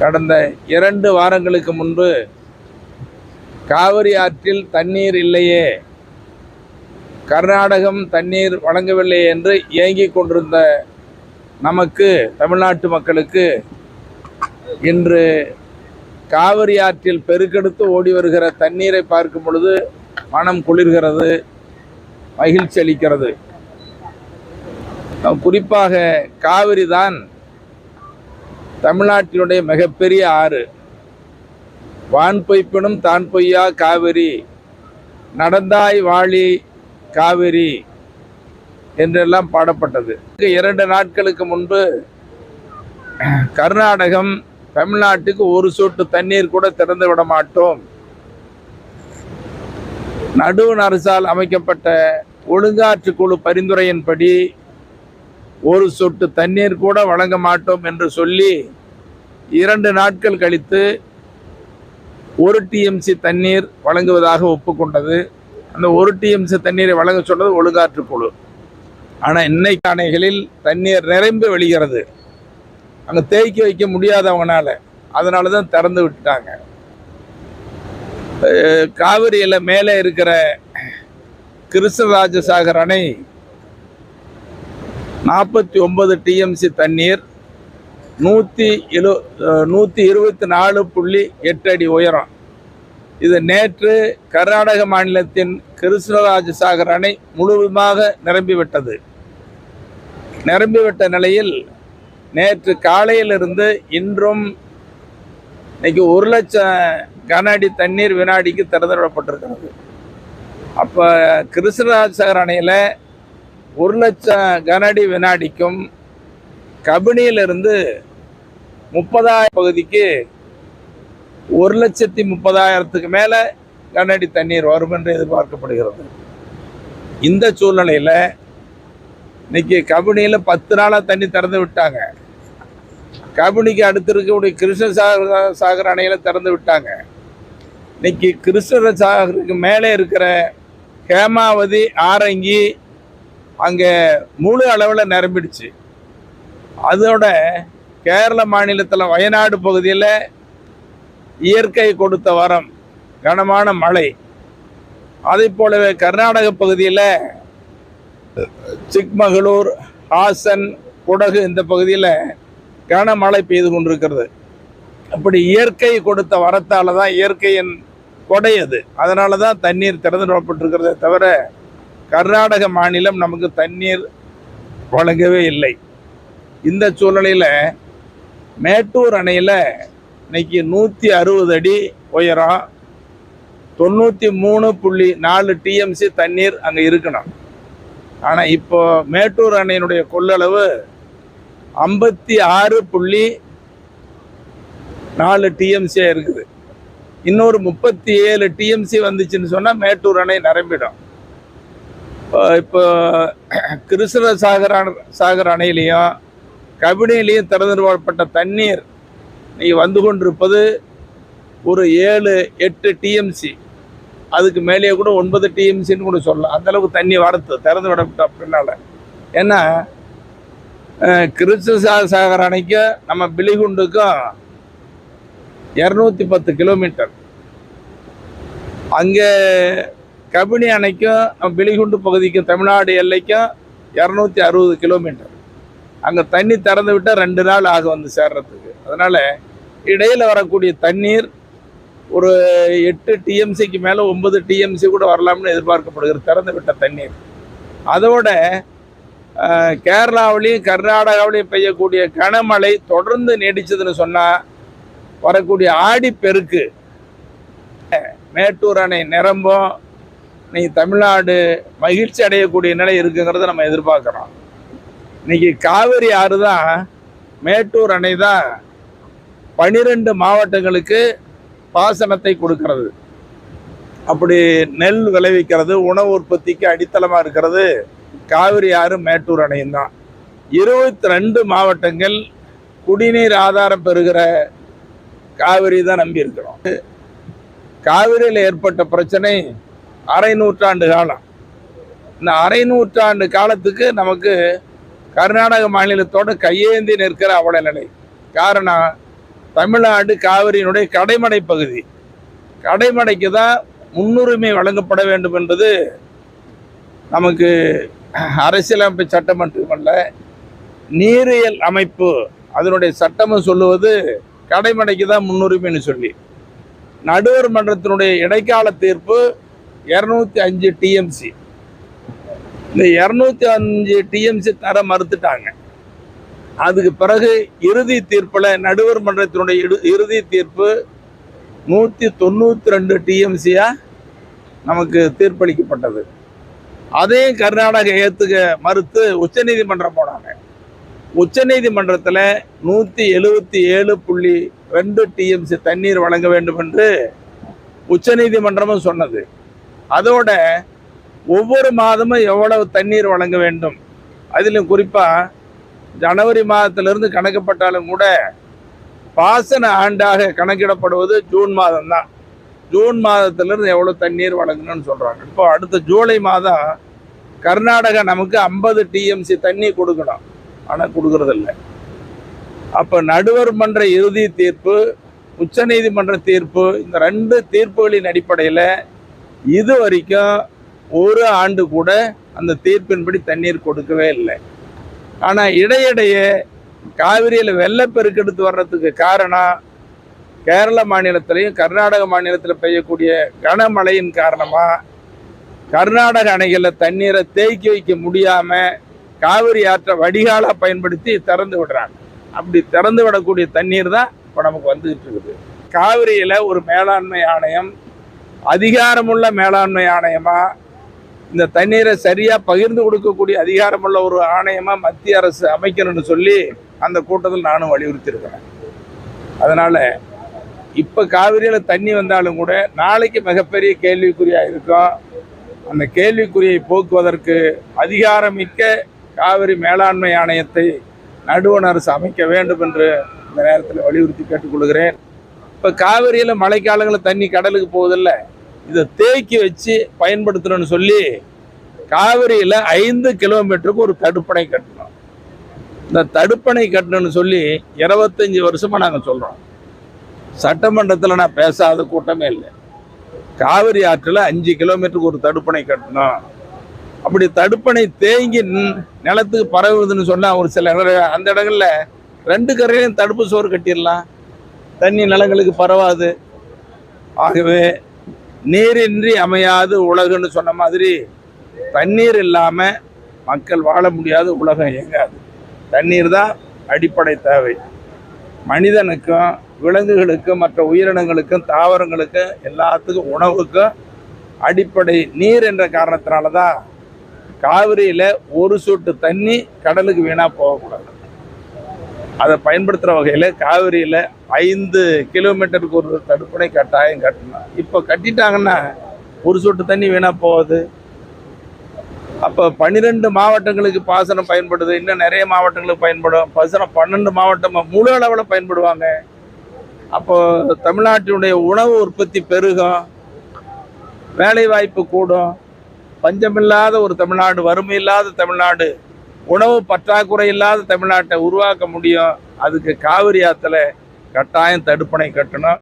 கடந்த 2 வாரங்களுக்கு முன்பு காவிரி ஆற்றில் தண்ணீர் இல்லையே, கர்நாடகம் தண்ணீர் வழங்கவில்லை என்று ஏங்கிக் கொண்டிருந்த நமக்கு, தமிழ்நாட்டு மக்களுக்கு இன்று காவிரி ஆற்றில் பெருக்கெடுத்து ஓடி வருகிற தண்ணீரை பார்க்கும் பொழுது மனம் குளிர்கிறது, மகிழ்ச்சி அளிக்கிறது. குறிப்பாக காவிரி தான் தமிழ்நாட்டினுடைய மிகப்பெரிய ஆறு. வான் பொய்ப்பினும் தான் பொய்யா காவிரி, நடந்தாய் வாழி காவிரி என்றெல்லாம் பாடப்பட்டது. 2 நாட்களுக்கு முன்பு கர்நாடகம் தமிழ்நாட்டுக்கு ஒரு சொட்டு தண்ணீர் கூட திறந்து விட மாட்டோம், நடுவண் அரசால் அமைக்கப்பட்ட ஒழுங்காற்று குழு பரிந்துரையின்படி ஒரு சொட்டு தண்ணீர் கூட வழங்க மாட்டோம் என்று சொல்லி 2 நாட்கள் கழித்து 1 TMC தண்ணீர் வழங்குவதாக ஒப்புக்கொண்டது. அந்த 1 TMC தண்ணீரை வழங்க சொன்னது ஒழுங்காற்று குழு. ஆனால் இன்னைக்கு அணைகளில் தண்ணீர் நிரம்பி வெளிகிறது. அங்கே தேக்கி வைக்க முடியாதவங்கனால, அதனால தான் திறந்து விட்டுட்டாங்க. காவிரியில் மேலே இருக்கிற கிருஷ்ணராஜசாகர் அணை 49 TMC தண்ணீர், 124.8 அடி உயரம். இது நேற்று கர்நாடக மாநிலத்தின் கிருஷ்ணராஜசாகர் அணை முழுவதுமாக நிரம்பிவிட்டது. நிரம்பிவிட்ட நிலையில் நேற்று காலையிலிருந்து இன்றும் இன்னைக்கு 1 லட்சம் கன அடி தண்ணீர் வினாடிக்கு திறந்து விடப்பட்டிருக்கிறது. அப்போ கிருஷ்ணராஜசாகர் அணையில் 1 லட்சம் கன அடி வினாடிக்கும் கபினியிலிருந்து 30,000 பகுதிக்கு 1,30,000க்கு மேலே கன அடி தண்ணீர் வரும் என்று எதிர்பார்க்கப்படுகிறது. இந்த சூழ்நிலையில் இன்னைக்கு கபினியில் 10 நாளாக தண்ணி திறந்து விட்டாங்க. கபினிக்கு அடுத்து இருக்கக்கூடிய கிருஷ்ணசாகர் அணையில் திறந்து விட்டாங்க. இன்னைக்கு கிருஷ்ணசாகருக்கு மேலே இருக்கிற ஹேமாவதி, ஆரங்கி அங்கே முழு அளவில் நிரம்பிடுச்சு. அதோட கேரள மாநிலத்தில் வயநாடு பகுதியில் இயற்கை கொடுத்த வரம் கனமான மழை. அதே போலவே கர்நாடக பகுதியில் சிக்மகளூர், ஹாசன், குடகு இந்த பகுதியில் கனமழை பெய்து கொண்டிருக்கிறது. அப்படி இயற்கை கொடுத்த வரத்தால் தான், இயற்கையின் கொடை அது, அதனால தான் தண்ணீர் திறந்து விடப்பட்டிருக்கிறதே தவிர கர்நாடக மாநிலம் நமக்கு தண்ணீர் வழங்கவே இல்லை. இந்த சூழ்நிலையில் மேட்டூர் அணையில் இன்னைக்கு 160 அடி உயரம், 93.4 TMC தண்ணீர் அங்கே இருக்கணும். ஆனால் இப்போ மேட்டூர் அணையினுடைய கொள்ளளவு 56.4 TMC இருக்குது. இன்னொரு 37 TMC வந்துச்சுன்னு சொன்னால் மேட்டூர் அணை நிரம்பிடும். இப்போ கிருஷ்ணசாகர் அணையிலையும் கபினிலையும் திறந்து விடப்பட்ட தண்ணீர் நீ வந்து கொண்டிருப்பது ஒரு 7-8 TMC, அதுக்கு மேலேயே கூட 9 TMCன்னு கூட சொல்லலாம். அந்தளவுக்கு தண்ணி வரத்து திறந்து விடப்பட்ட அப்படின்னால. ஏன்னா கிருஷ்ணசாகர் அணைக்கும் நம்ம பிலிகுண்டுக்கும் 210 கிலோமீட்டர், அங்கே கபினி அணைக்கும் பிலிகுண்டு பகுதிக்கும் தமிழ்நாடு எல்லைக்கும் 260 கிலோமீட்டர். அங்கே தண்ணி திறந்து விட்டால் 2 நாள் ஆகும் வந்து சேர்றதுக்கு. அதனால் இடையில் வரக்கூடிய தண்ணீர் ஒரு 8 TMCக்கு மேலே 9 TMC கூட வரலாம்னு எதிர்பார்க்கப்படுகிறது திறந்து விட்ட தண்ணீர். அதோட கேரளாவிலையும் கர்நாடகாவிலையும் பெய்யக்கூடிய கனமழை தொடர்ந்து நீடிச்சதுன்னு சொன்னால் வரக்கூடிய ஆடிப்பெருக்கு மேட்டூர் அணை நிரம்பும், நீ தமிழ்நாடு மகிழ்ச்சி அடையக்கூடிய நிலை இருக்குங்கிறத நம்ம எதிர்பார்க்குறோம். இன்னைக்கு காவிரி ஆறு தான், மேட்டூர் அணை தான் 12 மாவட்டங்களுக்கு பாசனத்தை கொடுக்கிறது. அப்படி நெல் விளைவிக்கிறது, உணவு உற்பத்திக்கு அடித்தளமாக இருக்கிறது காவிரி ஆறு, மேட்டூர் அணையும் தான். 22 மாவட்டங்கள் குடிநீர் ஆதாரம் பெறுகிற காவிரி தான் நம்பி இருக்கிறோம். காவிரியில் ஏற்பட்ட பிரச்சனை அரை நூற்றாண்டு காலம். இந்த அரை நூற்றாண்டு காலத்துக்கு நமக்கு கர்நாடக மாநிலத்தோடு கையேந்தி நிற்கிற அவல நிலை. காரணம், தமிழ்நாடு காவிரியினுடைய கடைமடை பகுதி. கடைமடைக்கு தான் முன்னுரிமை வழங்கப்பட வேண்டும் என்பது நமக்கு அரசியலமைப்பு சட்டம் மட்டுமல்ல, நீரியல் அமைப்பு அதனுடைய சட்டமும் சொல்லுவது கடைமடைக்கு தான் முன்னுரிமைன்னு சொல்லி. நடுவர் மன்றத்தினுடைய இடைக்கால தீர்ப்பு 205 டிஎம்சி. இந்த 205 டிஎம்சி தர மறுத்துட்டாங்க. அதுக்கு பிறகு இறுதி தீர்ப்பில் நடுவர் மன்றத்தினுடைய இறுதி தீர்ப்பு 192 டிஎம்சியா நமக்கு தீர்ப்பளிக்கப்பட்டது. அதையும் கர்நாடகா ஏற்றுக்க மறுத்து உச்சநீதிமன்றம் போனாங்க. உச்சநீதிமன்றத்தில் 177.2 டிஎம்சி தண்ணீர் வழங்க வேண்டும் என்று உச்சநீதிமன்றமும் சொன்னது. அதோட ஒவ்வொரு மாதமும் எவ்வளவு தண்ணீர் வழங்க வேண்டும், அதிலும் குறிப்பாக ஜனவரி மாதத்திலிருந்து கணக்கப்பட்டாலும் கூட பாசன ஆண்டாக கணக்கிடப்படுவது ஜூன் மாதம் தான். ஜூன் மாதத்திலிருந்து எவ்வளோ தண்ணீர் வழங்கணும்னு சொல்கிறாங்க. இப்போ அடுத்த ஜூலை மாதம் கர்நாடகா நமக்கு 50 டிஎம்சி தண்ணி கொடுக்கணும், ஆனால் கொடுக்கறதில்ல. அப்போ நடுவர் மன்ற இறுதி தீர்ப்பு, உச்சநீதிமன்ற தீர்ப்பு, இந்த 2 தீர்ப்புகளின் அடிப்படையில் இது வரைக்கும் ஒரு ஆண்டு கூட அந்த தீர்ப்பின்படி தண்ணீர் கொடுக்கவே இல்லை. ஆனால் இடையிடையே காவிரியில் வெள்ளப்பெருக்கெடுத்து வர்றதுக்கு காரணம் கேரள மாநிலத்திலையும் கர்நாடக மாநிலத்தில் பெய்யக்கூடிய கனமழையின் காரணமாக கர்நாடக அணைகளில் தண்ணீரை தேக்கி வைக்க முடியாமல் காவிரி ஆற்றை வடிகாலாக பயன்படுத்தி திறந்து விடுறாங்க. அப்படி திறந்து விடக்கூடிய தண்ணீர் தான் இப்போ நமக்கு வந்துகிட்டு இருக்குது. காவிரியில் ஒரு மேலாண்மை ஆணையம், அதிகாரமுள்ள மேலாண்மை ஆணையமாக, இந்த தண்ணீரை சரியாக பகிர்ந்து கொடுக்கக்கூடிய அதிகாரமுள்ள ஒரு ஆணையமாக மத்திய அரசு அமைக்கணும்னு சொல்லி அந்த கூட்டத்தில் நானும் வலியுறுத்தியிருக்கிறேன். அதனால் இப்போ காவிரியில் தண்ணி வந்தாலும் கூட நாளைக்கு மிகப்பெரிய கேள்விக்குறியாக இருக்கும். அந்த கேள்விக்குறியை போக்குவதற்கு அதிகாரமிக்க காவிரி மேலாண்மை ஆணையத்தை நடுவண் அரசு அமைக்க வேண்டும் என்று இந்த நேரத்தில் வலியுறுத்தி கேட்டுக்கொள்கிறேன். இப்போ காவிரியில் மழைக்காலங்களில் தண்ணி கடலுக்கு போவதில்லை, இதை தேக்கி வச்சு பயன்படுத்தணும்னு சொல்லி காவிரியில் 5 கிலோமீட்டருக்கு ஒரு தடுப்பணை கட்டணும். இந்த தடுப்பணை கட்டணும்னு சொல்லி 25 வருஷமாக நாங்கள் சொல்கிறோம். சட்டமன்றத்தில் நான் பேசாத கூட்டமே இல்லை. காவிரி ஆற்றில் 5 கிலோமீட்டருக்கு ஒரு தடுப்பணை கட்டணும். அப்படி தடுப்பணை தேங்கி நிலத்துக்கு பரவுதுன்னு சொன்னால் ஒரு சில அந்த இடங்களில் 2 கரையிலையும் தடுப்பு சோறு கட்டிடலாம், தண்ணி நிலங்களுக்கு பரவாது. ஆகவே நீரின்றி அமையாது உலகுன்னு சொன்ன மாதிரி தண்ணீர் இல்லாமல் மக்கள் வாழ முடியாது, உலகம் இயங்காது. தண்ணீர் தான் அடிப்படை தேவை. மனிதனுக்கும் விலங்குகளுக்கும் மற்ற உயிரினங்களுக்கும் தாவரங்களுக்கும் எல்லாத்துக்கும் உணவுக்கும் அடிப்படை நீர் என்ற காரணத்தினால தான் காவிரியில் ஒரு சொட்டு தண்ணி கடலுக்கு வீணாக போகக்கூடாது. அதை பயன்படுத்துகிற வகையில் காவிரியில் 5 கிலோமீட்டருக்கு ஒரு தடுப்பணை கட்டாயம் கட்டணும். இப்போ கட்டிட்டாங்கன்னா ஒரு சொட்டு தண்ணி வீணாக போகுது. அப்போ 12 மாவட்டங்களுக்கு பாசனம் பயன்படுது, இன்னும் நிறைய மாவட்டங்களுக்கு பயன்படும். பாசனம் 12 மாவட்டம் முழு அளவில் பயன்படுவாங்க. அப்போ தமிழ்நாட்டினுடைய உணவு உற்பத்தி பெருகும், வேலை வாய்ப்பு கூடும், பஞ்சமில்லாத ஒரு தமிழ்நாடு, வறுமை இல்லாத தமிழ்நாடு, உணவு பற்றாக்குறை இல்லாத தமிழ்நாட்டை உருவாக்க முடியும். அதுக்கு காவிரி ஆற்றுல கட்டாயம் தடுப்பணை கட்டணும்.